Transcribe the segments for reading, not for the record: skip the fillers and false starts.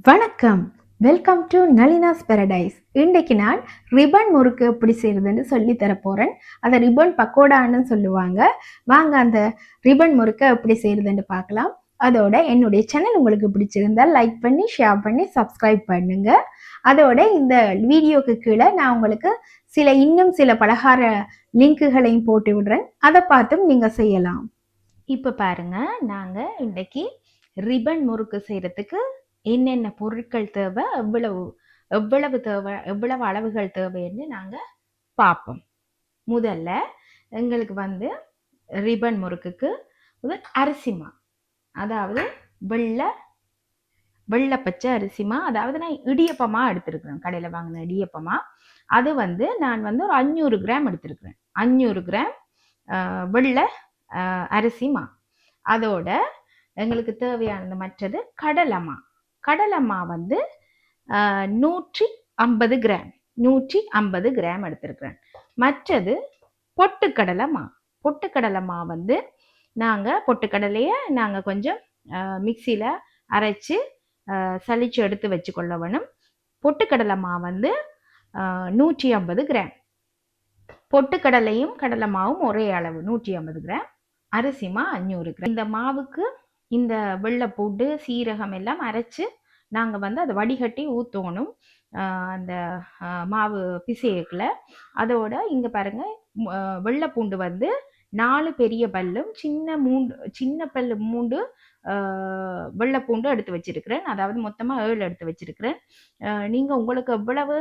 வணக்கம், welcome to நளினாஸ் paradise. இன்றைக்கு நான் ரிப்பன் முறுக்கு எப்படி செய்யறதுன்னு சொல்லி தர போறேன். அதை ரிப்பன் பக்கோடான்னு சொல்லுவாங்க. வாங்க அந்த ரிப்பன் முறுக்கை எப்படி செய்யறதுன்னு பார்க்கலாம். அதோட என்னுடைய சேனல் உங்களுக்கு பிடிச்சிருந்தா லைக் பண்ணி ஷேர் பண்ணி சப்ஸ்கிரைப் பண்ணுங்க. அதோட இந்த வீடியோக்கு கீழே நான் உங்களுக்கு இன்னும் சில பலகார லிங்க்குகளையும் போட்டு விடுறேன். அதை பார்த்தும் நீங்க செய்யலாம். இப்போ பாருங்க, நாங்க இன்றைக்கு ரிப்பன் முறுக்கு செய்யறதுக்கு என்னென்ன பொருட்கள் தேவை, எவ்வளவு தேவை, எவ்வளவு அளவுகள் தேவைன்னு நாங்கள் பார்ப்போம். முதல்ல எங்களுக்கு ரிப்பன் முறுக்குக்கு முதல் அரிசிமா, அதாவது வெள்ளை பச்சை அரிசிமா, அதாவது நான் இடியப்பமா எடுத்திருக்கிறேன், கடையில் வாங்கின இடியப்பமா. அது நான் ஒரு 500 கிராம் எடுத்திருக்கிறேன். 500 கிராம் வெள்ளை அரிசிமா. அதோட எங்களுக்கு தேவையானது மற்றது கடலைமா. கடலைமா 150 கிராம் 150 கிராம் எடுத்திருக்கிறேன். மற்றது பொட்டுக்கடலைமா. பொட்டுக்கடலைமா நாங்கள் பொட்டுக்கடலையை நாங்கள் கொஞ்சம் மிக்சியில் அரைச்சி சலிச்சு எடுத்து வச்சுக்கொள்ள வேணும். பொட்டுக்கடலைமா 150 கிராம். பொட்டுக்கடலையும் கடலைமாவும் ஒரே அளவு 150 கிராம். அரிசிமா 500 கிராம். இந்த மாவுக்கு இந்த வெள்ளைப்பூண்டு சீரகம் எல்லாம் அரைச்சு நாங்கள் அதை வடிகட்டி ஊற்றணும் அந்த மாவு பிசையக்குள்ள. அதோட இங்கே பாருங்க, வெள்ளைப்பூண்டு 4 பெரிய பல்லும் சின்ன பல்லு 3 வெள்ளைப்பூண்டு எடுத்து வச்சிருக்கிறேன். அதாவது மொத்தமாக 7 எடுத்து வச்சிருக்கிறேன். நீங்கள் உங்களுக்கு எவ்வளவு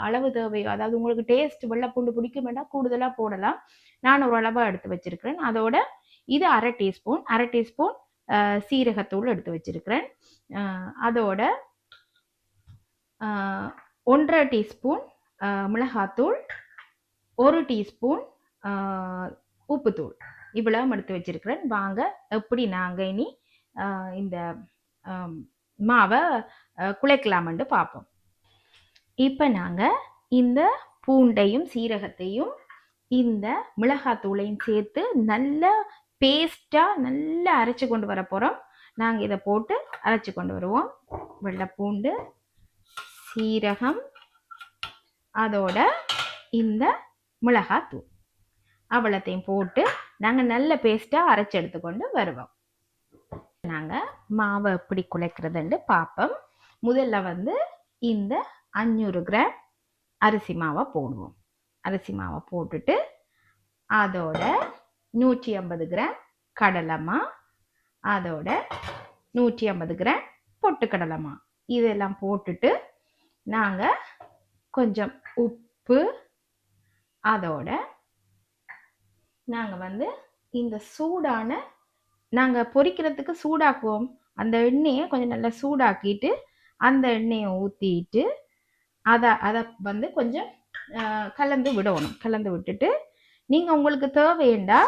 அளவு தேவையோ, அதாவது உங்களுக்கு டேஸ்ட் வெள்ளைப்பூண்டு பிடிக்கும் வேண்டாம், கூடுதலாக போடலாம். நான் ஒரு அளவாக எடுத்து வச்சிருக்கிறேன். அதோட இது அரை டீஸ்பூன் சீரகத்தூள் எடுத்து வச்சிருக்கிறேன். அதோட 1.5 டீஸ்பூன் மிளகாத்தூள், 1 டீஸ்பூன் உப்புத்தூள், இவ்வளவு எடுத்து வச்சிருக்கிறேன். வாங்க எப்படி நாங்கள் இனி இந்த மாவை குழைக்கலாம்னு பார்ப்போம். இப்போ நாங்கள் இந்த பூண்டையும் சீரகத்தையும் இந்த மிளகாத்தூளையும் சேர்த்து நல்ல பேஸ்ட்டாக நல்லா அரைச்சி கொண்டு வர போகிறோம். நாங்கள் இதை போட்டு அரைச்சி கொண்டு வருவோம். வெள்ளைப்பூண்டு, சீரகம், அதோட இந்த மிளகாத்தூள் அவ்வளோத்தையும் போட்டு நாங்கள் நல்ல பேஸ்ட்டாக அரைச்சி எடுத்துக்கொண்டு வருவோம். நாங்கள் மாவை எப்படி குழைக்கிறதுன்னு பார்ப்போம். முதல்ல இந்த 500 கிராம் அரிசி மாவை போடுவோம். அரிசி மாவை போட்டுட்டு அதோட 150 கிராம் கடலைமா, அதோட 150 கிராம் பொட்டுக்கடலைமா, இதெல்லாம் போட்டுட்டு நாங்கள் கொஞ்சம் உப்பு, அதோட நாங்கள் இந்த சூடான நாங்கள் பொரிக்கிறதுக்கு சூடாக்குவோம் அந்த எண்ணெயை கொஞ்சம் நல்லா சூடாக்கிட்டு அந்த எண்ணெயை ஊற்றிட்டு அதை கொஞ்சம் கலந்து விடணும். கலந்து விட்டுட்டு நீங்கள் உங்களுக்கு தேவையண்டா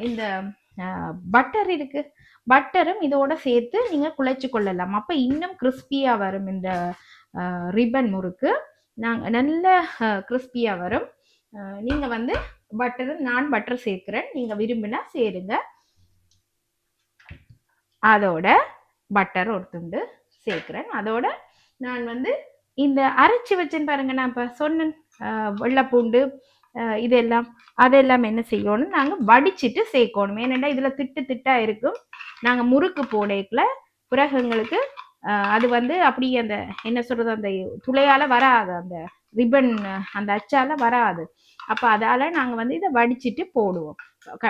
இந்த பட்டர் இருக்கு, பட்டரும் இதோட சேர்த்து நீங்கள் குழைச்சி கொள்ளலாம். அப்போ இன்னும் கிறிஸ்பியாக வரும் இந்த ரிப்பன் முறுக்கு. நாங்கள் நல்ல கிறிஸ்பியாக வரும். நீங்கள் நான் பட்டர் சேர்க்கிறேன், நீங்கள் விரும்பினா சேருங்க. அதோட பட்டர் ஒரு துண்டு சேர்க்கிறேன். அதோட நான் இந்த அரைச்சி வச்சேன்னு பாருங்க, நான் இப்போ சொன்னேன் வெள்ளைப்பூண்டு அதெல்லாம் என்ன செய்யணும், நாங்கள் வடிச்சிட்டு சேர்க்கணும். ஏனெண்டா இதில் திட்டாக இருக்கும். நாங்கள் முறுக்கு போடக்குள்ள பிறகு எங்களுக்கு அது அப்படியே அந்த என்ன சொல்கிறது, அந்த துளையால் வராது, அந்த ரிப்பன் அந்த அச்சால் வராது. அப்போ அதால் நாங்கள் இதை வடிச்சிட்டு போடுவோம்.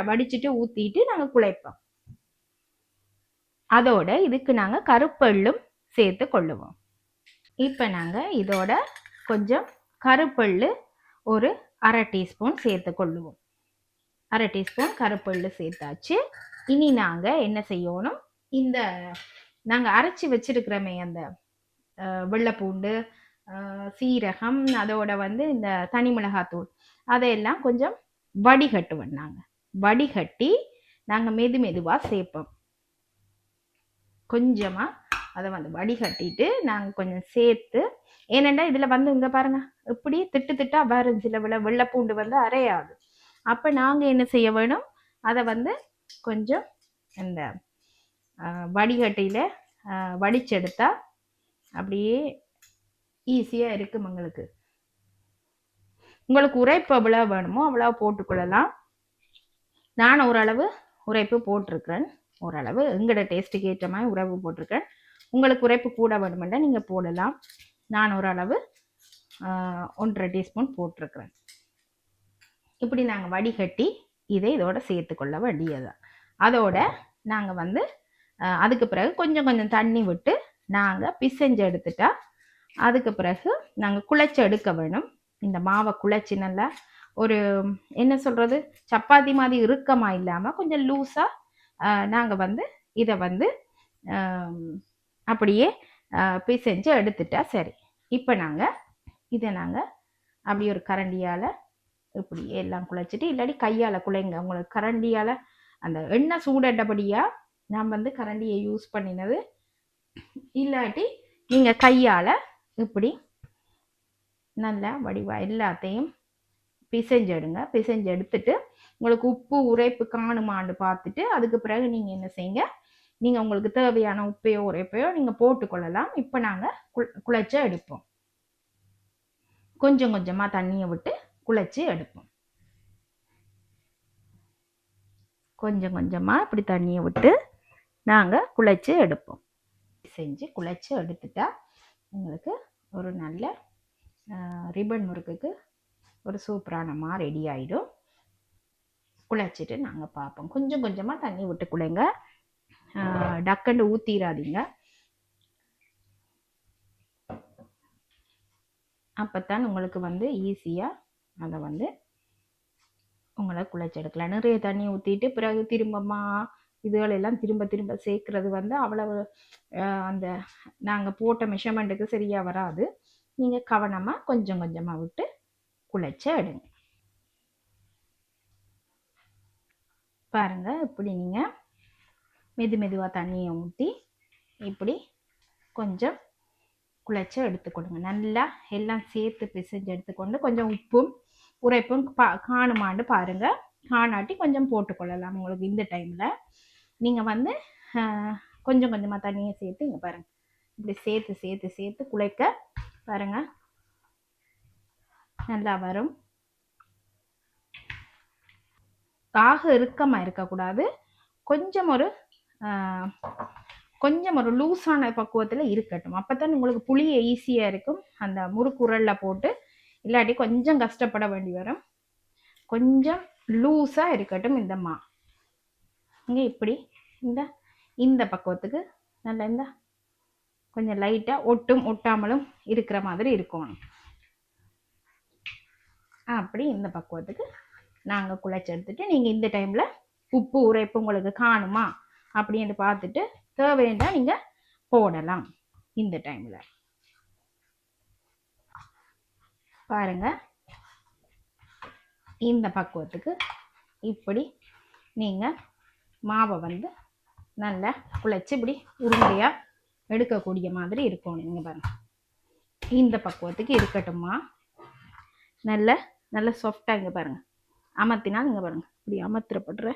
வடிச்சிட்டு ஊற்றிட்டு நாங்கள் குழைப்போம். அதோட இதுக்கு நாங்கள் கருப்பெள்ளும் சேர்த்து கொள்ளுவோம். இப்போ நாங்கள் இதோட கொஞ்சம் கருப்பெள்ளு ஒரு அரை டீஸ்பூன் சேர்த்து கொள்ளுவோம். அரை டீஸ்பூன் கருப்பெள்ளு சேர்த்தாச்சு. இனி நாங்கள் என்ன செய்யணும், இந்த நாங்கள் அரைச்சி வச்சிருக்கிறோமே அந்த வெள்ளைப்பூண்டு சீரகம், அதோட இந்த தனி மிளகாத்தூள், அதையெல்லாம் கொஞ்சம் வடிகட்டுவோம். நாங்கள் வடிகட்டி நாங்கள் மெதுவாக சேர்ப்போம். கொஞ்சமாக அதை வடிகட்டிட்டு நாங்கள் கொஞ்சம் சேர்த்து, ஏனெண்டா இதில் இங்கே பாருங்க இப்படி திட்டா வரும், சில வெள்ளைப்பூண்டு அரையாது. அப்போ நாங்கள் என்ன செய்ய வேணும், அதை கொஞ்சம் இந்த வடிகட்டியில் வடிச்செடுத்தா அப்படியே ஈஸியாக இருக்கும். உங்களுக்கு உரைப்பு எவ்வளோ வேணுமோ அவ்வளோ போட்டுக்கொள்ளலாம். நான் ஓரளவு உரைப்பு போட்டிருக்கிறேன். ஓரளவு எங்களோட டேஸ்ட்டுக்கு ஏற்ற மாதிரி உரைப்பு போட்டிருக்கேன். உங்களுக்கு உரைப்பு கூட வேணுமெண்டா நீங்கள் போடலாம். நான் ஓரளவு 1.5 டீஸ்பூன் போட்டிருக்கிறேன். இப்படி நாங்கள் வடிகட்டி இதை இதோட சேர்த்துக்கொள்ள வேண்டியதுதான். அதோட நாங்கள் வந்து அதுக்கு பிறகு கொஞ்சம் கொஞ்சம் தண்ணி விட்டு நாங்கள் பிசைஞ்சு எடுத்துட்டா அதுக்கு பிறகு நாங்கள் குழைச்சி எடுக்க வேணும். இந்த மாவை குழைச்சி நல்லா ஒரு என்ன சொல்கிறது, சப்பாத்தி மாதிரி இறுக்கமாக இல்லாமல் கொஞ்சம் லூஸாக நாங்கள் வந்து இதை வந்து அப்படியே பிசைஞ்சு எடுத்துட்டா சரி. இப்போ இதை நாங்கள் அப்படி ஒரு கரண்டியால் இப்படி எல்லாம் குழைச்சிட்டு, இல்லாட்டி கையால் குழைங்க. உங்களுக்கு கரண்டியால் அந்த எண்ணெய் சூடட்டபடியாக நான் வந்து கரண்டியை யூஸ் பண்ணினது. இல்லாட்டி நீங்கள் கையால் இப்படி நல்லா வடிவாக எல்லாத்தையும் பிசைஞ்சு எடுங்க. பிசைஞ்சு எடுத்துட்டு உங்களுக்கு உப்பு உரைப்பு காணுமான்னு பார்த்துட்டு அதுக்கு பிறகு நீங்கள் என்ன செய்யுங்க, நீங்கள் உங்களுக்கு தேவையான உப்பையோ உரைப்பையோ நீங்கள் போட்டுக்கொள்ளலாம். இப்போ நாங்கள் குழைச்சி எடுப்போம். கொஞ்சம் கொஞ்சமாக தண்ணியை விட்டு குழைச்சி எடுப்போம். கொஞ்சம் கொஞ்சமாக இப்படி தண்ணியை விட்டு நாங்கள் குழைச்சி எடுப்போம். செஞ்சு குழைச்சி எடுத்துட்டா உங்களுக்கு ஒரு நல்ல ரிப்பன் முறுக்குக்கு ஒரு சூப்பரான ரெடி ஆகிடும். குழைச்சிட்டு நாங்கள் பார்ப்போம். கொஞ்சம் கொஞ்சமாக தண்ணி விட்டு குழைங்க, டக்குன்னு ஊற்றிடாதீங்க. அப்போத்தான் உங்களுக்கு வந்து ஈஸியாக அதை வந்து உங்களை குழைச்செடுக்கலாம். நிறைய தண்ணி ஊற்றிட்டு பிறகு திரும்பமா இதுகளெல்லாம் திரும்ப திரும்ப சேர்க்கறது வந்து அவ்வளவு அந்த நாங்கள் போட்ட மெஷர்மெண்ட்டுக்கு சரியாக வராது. நீங்கள் கவனமாக கொஞ்சம் கொஞ்சமாக விட்டு குழைச்ச எடுங்க. பாருங்கள், இப்படி நீங்கள் மெதுவாக தண்ணியை ஊற்றி இப்படி கொஞ்சம் குழைச்ச எடுத்துக்கொடுங்க. நல்லா எல்லாம் சேர்த்து பிசைஞ்சு எடுத்துக்கொண்டு கொஞ்சம் உப்பும் உரைப்பும் காணுமான்னு பாருங்கள். காணாட்டி கொஞ்சம் போட்டுக்கொள்ளலாம். உங்களுக்கு இந்த டைமில் நீங்கள் வந்து கொஞ்சம் கொஞ்சமாக தண்ணியை சேர்த்து இங்கே பாருங்கள், இப்படி சேர்த்து சேர்த்து சேர்த்து குழைக்க பாருங்கள், நல்லா வரும். இறுக்கமாக இருக்கக்கூடாது, கொஞ்சம் ஒரு லூஸான பக்குவத்தில் இருக்கட்டும். அப்போ தான் உங்களுக்கு புளிய ஈஸியாக இருக்கும் அந்த முறுக்கு உரலில் போட்டு. இல்லாட்டி கொஞ்சம் கஷ்டப்பட வேண்டி வரும். கொஞ்சம் லூஸாக இருக்கட்டும் இந்த இங்கே இப்படி இந்த பக்குவத்துக்கு நல்லா இந்த கொஞ்சம் லைட்டாக ஒட்டும் ஒட்டாமலும் இருக்கிற மாதிரி இருக்கணும். அப்படி இந்த பக்குவத்துக்கு நாங்கள் குழைச்சி எடுத்துட்டு நீங்கள் இந்த டைமில் உப்பு உரைப்பு உங்களுக்கு காணுமா அப்படின்னு பார்த்துட்டு தேவையா நீங்கள் போடலாம். இந்த டைமில் பாருங்க, இந்த பக்குவத்துக்கு இப்படி நீங்கள் மாவை வந்து நல்லா குழைச்சி இப்படி உருண்டையாக எடுக்கக்கூடிய மாதிரி இருக்கும். நீங்கள் பாருங்கள், இந்த பக்குவத்துக்கு இருக்கட்டும்மா. நல்ல சாஃப்டாக இங்கே பாருங்கள் அமர்த்தினா இங்கே பாருங்கள் இப்படி அமர்த்திரப்படுற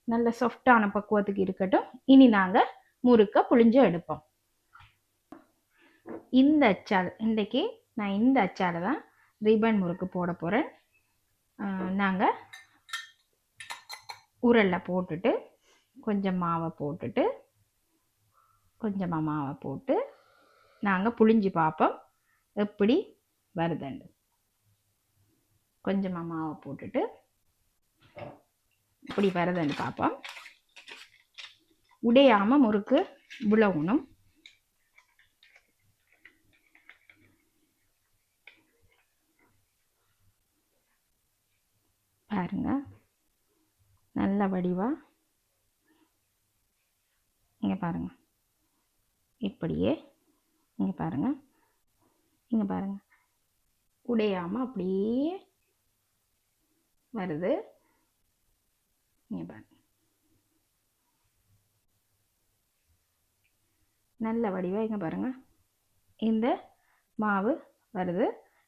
நல்ல சாஃப்டான பக்குவத்துக்கு இருக்கட்டும். இனி நாங்கள் முறுக்க புளிஞ்சு எடுப்போம். இந்த அச்சால் இன்றைக்கி நான் இந்த அச்சால் தான் ரிப்பன் முறுக்கு போட போகிறேன். நாங்கள் உரலில் போட்டுட்டு கொஞ்சமாக மாவை போட்டு நாங்கள் புளிஞ்சு பார்ப்போம் எப்படி வருதுண்டு. கொஞ்சமாக மாவை போட்டுட்டு இப்படி வருதுன்னு பார்ப்போம். உடையாமல் முறுக்கு விழணும். பாருங்க, நல்ல வடிவாக இங்கே பாருங்கள், இப்படியே இங்கே பாருங்கள் உடையாமல் அப்படியே வருது. இங்கே பாருங்க, நல்ல வடிவாக இங்கே பாருங்கள் இந்த மாவு வருது.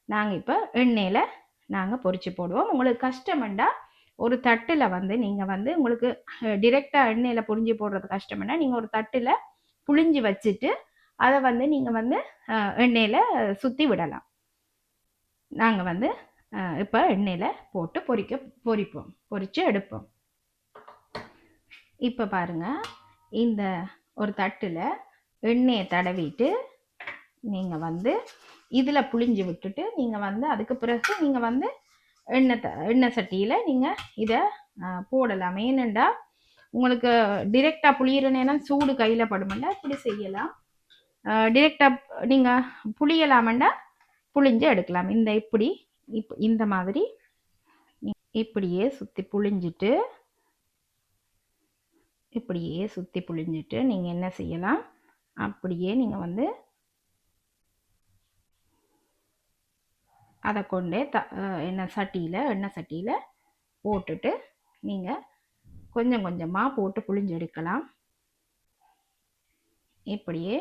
நாங்கள் இப்போ எண்ணெயில் நாங்கள் பொரிச்சு போடுவோம். உங்களுக்கு கஷ்டமெண்டா ஒரு தட்டில் வந்து நீங்கள் வந்து உங்களுக்கு டிரெக்டாக எண்ணெயில் புழிஞ்சு போடுறது கஷ்டமெண்டா நீங்கள் ஒரு தட்டில் புழிஞ்சு வச்சுட்டு அதை வந்து நீங்கள் வந்து எண்ணெயில் சுற்றி விடலாம். நாங்கள் வந்து இப்போ எண்ணெயில் போட்டு பொரிச்சு எடுப்போம். இப்போ பாருங்கள், இந்த ஒரு தட்டில் எண்ணெயை தடவிட்டு நீங்கள் வந்து இதில் புளிஞ்சு விட்டுட்டு நீங்கள் வந்து அதுக்கு பிறகு நீங்கள் வந்து எண்ணெய் சட்டியில் நீங்கள் இதை போடலாம். ஏனெண்டா உங்களுக்கு டிரெக்டாக புளியிற நேரம் சூடு கையில் படுமெண்டா இப்படி செய்யலாம். டிரெக்டாக நீங்கள் புளியலாமெண்டா புளிஞ்சு எடுக்கலாம். இந்த மாதிரி இப்படியே சுற்றி புளிஞ்சிட்டு நீங்கள் என்ன செய்யலாம், அப்படியே நீங்கள் வந்து அதை கொண்டே எண்ணெய் சட்டியில் போட்டுட்டு நீங்கள் கொஞ்சம் கொஞ்சமாக போட்டு புளிஞ்சு எடுக்கலாம். இப்படியே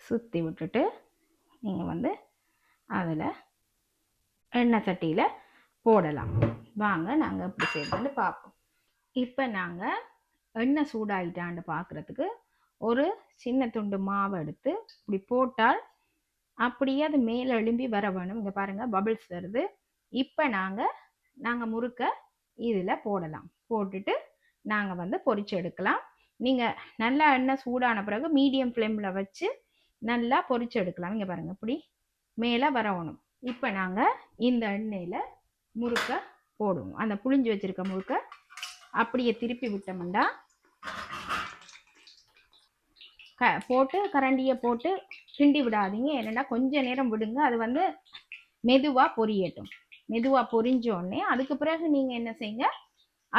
சுற்றி விட்டுட்டு நீங்கள் வந்து அதில் எண்ணெய் சட்டியில் போடலாம். வாங்க நாங்கள் எப்படி செய்யறதுன்னு பார்ப்போம். இப்போ நாங்கள் எண்ணெய் சூடாகிட்டான்னு பார்க்குறதுக்கு ஒரு சின்ன துண்டு மாவை எடுத்து இப்படி போட்டால் அப்படியே அது மேலே எழும்பி வர வேணும். இங்கே பாருங்கள், பபிள்ஸ் வருது. இப்போ நாங்கள் முறுக்க இதில் போடலாம். போட்டுட்டு நாங்கள் வந்து பொரிச்சு எடுக்கலாம். நீங்கள் நல்லா எண்ணெய் சூடான பிறகு மீடியம் ஃப்ளேமில் வச்சு நல்லா பொரிச்சு எடுக்கலாம். இங்கே பாருங்கள், இப்படி மேலே வரணும். இப்போ நாங்கள் இந்த எண்ணெயில் முறுக்க போடுவோம். அந்த புளிஞ்சு வச்சுருக்க முறுக்க அப்படியே திருப்பி விட்டோம்னா போட்டு கரண்டியை போட்டு கிண்டி விடாதீங்க. என்னென்னா கொஞ்சம் நேரம் விடுங்க, அது வந்து மெதுவாக பொரியட்டும். மெதுவாக பொரிஞ்சோடனே அதுக்கு பிறகு நீங்கள் என்ன செய்யுங்க,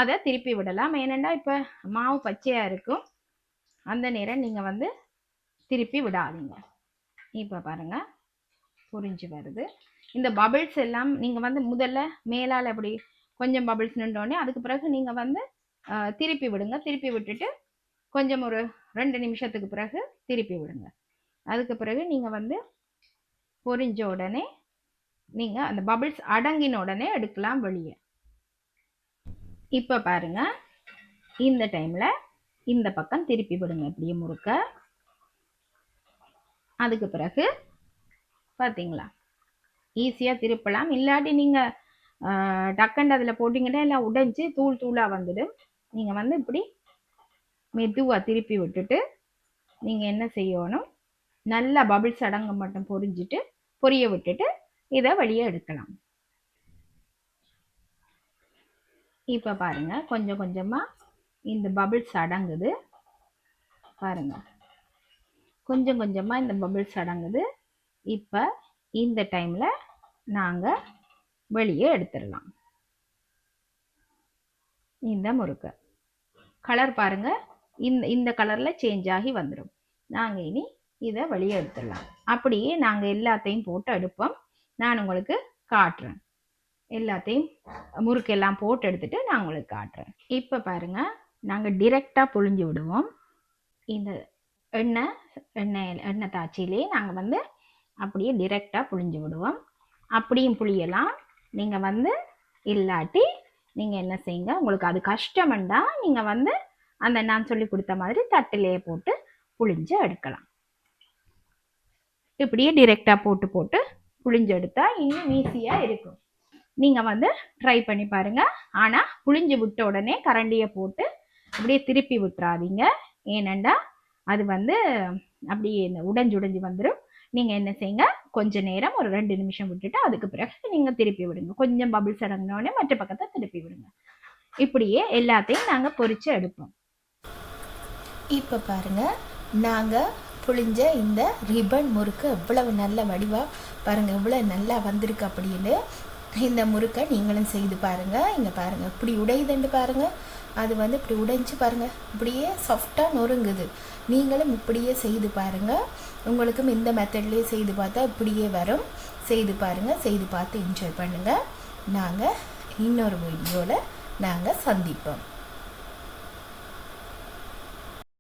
அதை திருப்பி விடலாம். ஏனெண்டா இப்போ மாவு பச்சையாக இருக்கும், அந்த நேரம் நீங்கள் வந்து திருப்பி விடாதீங்க. இப்போ பாருங்கள், பொரிஞ்சு வருது. இந்த பபிள்ஸ் எல்லாம் நீங்கள் வந்து முதல்ல மேலால் அப்படி கொஞ்சம் பபிள்ஸ் நின்றோடனே அதுக்கு பிறகு நீங்கள் வந்து திருப்பி விடுங்க. திருப்பி விட்டுட்டு கொஞ்சம் ஒரு 2 நிமிஷத்துக்கு பிறகு திருப்பி விடுங்க. அதுக்கு பிறகு நீங்கள் வந்து பொரிஞ்ச உடனே நீங்கள் அந்த பபிள்ஸ் அடங்கின உடனே எடுக்கலாம் வெளியே. இப்போ பாருங்க, இந்த டைமில் இந்த பக்கம் திருப்பி விடுங்க இப்படியே முறுக்க. அதுக்கு பிறகு பார்த்தீங்களா, ஈஸியாக திருப்பலாம். இல்லாட்டி நீங்கள் டக்கண்டு அதில் போட்டிங்கன்னா எல்லாம் உடைஞ்சி தூளாக வந்துடும். நீங்கள் வந்து இப்படி மெதுவாக திருப்பி விட்டுட்டு நீங்கள் என்ன செய்யணும், நல்லா பபிள்ஸ் அடங்க மட்டும் பொரிய விட்டுட்டு இதை வெளியே எடுக்கலாம். இப்போ பாருங்க, கொஞ்சம் கொஞ்சமாக இந்த பபிள்ஸ் அடங்குது. பாருங்க, கொஞ்சம் கொஞ்சமாக இந்த பபிள்ஸ் அடங்குது. இப்போ இந்த டைமில் நாங்கள் வெளியே எடுத்துடலாம். இந்த முறுக்க கலர் பாருங்க, இந்த கலரில் சேஞ்ச் ஆகி வந்துடும். நாங்கள் இனி இதை வெளியே எடுத்துடலாம். அப்படியே நாங்கள் எல்லாத்தையும் போட்டு எடுப்போம். நான் உங்களுக்கு காட்டுறேன். எல்லாத்தையும் முறுக்கெல்லாம் போட்டு எடுத்துட்டு நான் உங்களுக்கு காட்டுறேன். இப்போ பாருங்க, நாங்கள் டிரெக்டாக புழிஞ்சு விடுவோம். இந்த எண்ணெய் தாச்சிலே நாங்கள் வந்து அப்படியே டிரெக்டாக புழிஞ்சு விடுவோம். அப்படியும் புளியலாம். நீங்கள் வந்து இல்லாட்டி நீங்கள் என்ன செய்யுங்க, உங்களுக்கு அது கஷ்டம்ண்டா நீங்கள் வந்து அந்த நான் சொல்லி கொடுத்த மாதிரி தட்டிலேயே போட்டு புளிஞ்சு எடுக்கலாம். இப்படியே டிரெக்டாக போட்டு புளிஞ்சு எடுத்தால் இன்னும் ஈஸியாக இருக்கும். நீங்கள் வந்து ட்ரை பண்ணி பாருங்கள். ஆனால் புளிஞ்சு விட்ட உடனே கரண்டியை போட்டு அப்படியே திருப்பி விட்டுறாதீங்க. ஏனெண்டா அது வந்து அப்படியே உடைஞ்சு வந்துடும். நீங்கள் என்ன செய்யுங்க, கொஞ்ச நேரம் ஒரு 2 நிமிஷம் விட்டுட்டு அதுக்கு பிறகு நீங்கள் திருப்பி விடுங்க. கொஞ்சம் பபிள்ஸ் அடங்கினோடனே மற்ற பக்கத்தை திருப்பி விடுங்க. இப்படியே எல்லாத்தையும் நாங்கள் பொரிச்சு எடுப்போம். இப்போ பாருங்கள், நாங்கள் புளிஞ்ச இந்த ரிப்பன் முறுக்கு எவ்வளவு நல்ல வடிவாக பாருங்கள், எவ்வளோ நல்லா வந்திருக்கு அப்படின்னு. இந்த முறுக்கை நீங்களும் செய்து பாருங்கள். இங்கே பாருங்கள், இப்படி உடையுதுண்டு பாருங்கள். அது வந்து இப்படி உடைஞ்சு பாருங்கள், இப்படியே சாஃப்டாக நொறுங்குது. நீங்களும் இப்படியே செய்து பாருங்கள். உங்களுக்கும் இந்த மெத்தட்லேயே செய்து பார்த்தா இப்படியே வரும். செய்து பாருங்கள், செய்து பார்த்து என்ஜாய் பண்ணுங்கள். நாங்கள் இன்னொரு வீடியோவில் நாங்கள் சந்திப்போம்.